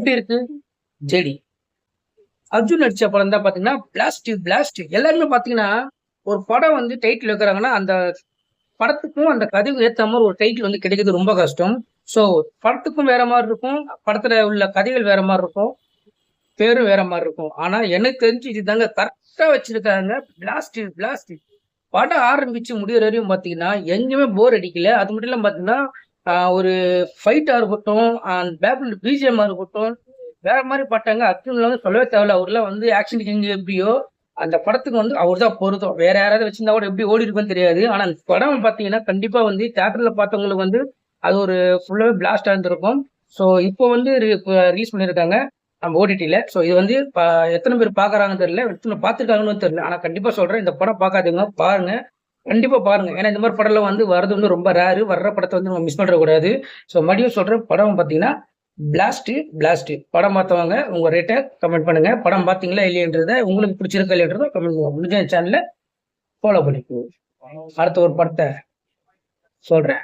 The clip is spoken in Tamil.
எப்படி இருக்கு? ஜெடி. அர்ஜுன் நடிச்ச படம் தான் பாத்தீங்கன்னா பிளாஸ்ட் பிளாஸ்ட். எல்லாருமே பாத்தீங்கன்னா ஒரு படம் வந்து டைட்டில் வைக்கிறாங்கன்னா அந்த படத்துக்கும் அந்த கதைக்கும் ஏத்த மாதிரி ஒரு டைட்டில் வந்து கிடைக்கிறது ரொம்ப கஷ்டம். ஸோ படத்துக்கும் வேற மாதிரி இருக்கும், படத்துல உள்ள கதைகள் வேற மாதிரி இருக்கும், பேரும் வேற மாதிரி இருக்கும். ஆனா எனக்கு தெரிஞ்சு இதுதாங்க கரெக்டா வச்சிருக்காங்க. Blast blast. படம் ஆரம்பிச்சு முடியிற வரையும் பாத்தீங்கன்னா எங்கேயுமே போர் அடிக்கல. அது மட்டும் இல்லாம பாத்தீங்கன்னா ஒரு ஃபைட்டா இருக்கட்டும், பேக்ரவுண்ட் பிஜிஎம்மா இருக்கட்டும், வேற மாதிரி பட்டாங்க. அர்ஜுன்ல வந்து சொல்லவே தேவையில்ல. அவர்லாம் வந்து ஆக்ஷன் கிங் எப்படியோ அந்த படத்துக்கு வந்து அவர் தான் பொருத்தம். வேற யாராவது வச்சிருந்தா கூட எப்படி ஓடி இருக்குன்னு தெரியாது. ஆனா அந்த படம் பாத்தீங்கன்னா கண்டிப்பா வந்து தியேட்டர்ல பார்த்தவங்களுக்கு வந்து அது ஒரு ஃபுல்லாவே பிளாஸ்டா இருந்திருக்கும். ஸோ இப்போ வந்து ரிலீஸ் பண்ணியிருக்காங்க நம்ம ஓடிடில. ஸோ இது வந்து எத்தனை பேர் பாக்குறாங்கன்னு தெரியல, எத்தனை பார்த்துருக்காங்கன்னு தெரியல. ஆனா கண்டிப்பா சொல்றேன், இந்த படம் பார்க்காதீங்க, பாருங்க. கண்டிப்பா பாருங்க. ஏன்னா இந்த மாதிரி படம்லாம் வந்து வர்றது வந்து ரொம்ப ரேரு. வர்ற படத்தை வந்து நம்ம மிஸ் பண்ற கூடாது. ஸோ மறுபடியும் சொல்றேன், படம் பார்த்தீங்கன்னா பிளாஸ்ட் பிளாஸ்ட். படம் பார்த்தவங்க உங்க ரேட்டை கமெண்ட் பண்ணுங்க. படம் பார்த்தீங்களா இல்லையன்றத, உங்களுக்கு பிடிச்சிருக்கா இல்லையன்றத கமெண்ட் பண்ணுங்க. முடிஞ்ச சேனலை ஃபாலோ பண்ணிக்கோ. அடுத்த ஒரு படத்தை சொல்றேன்.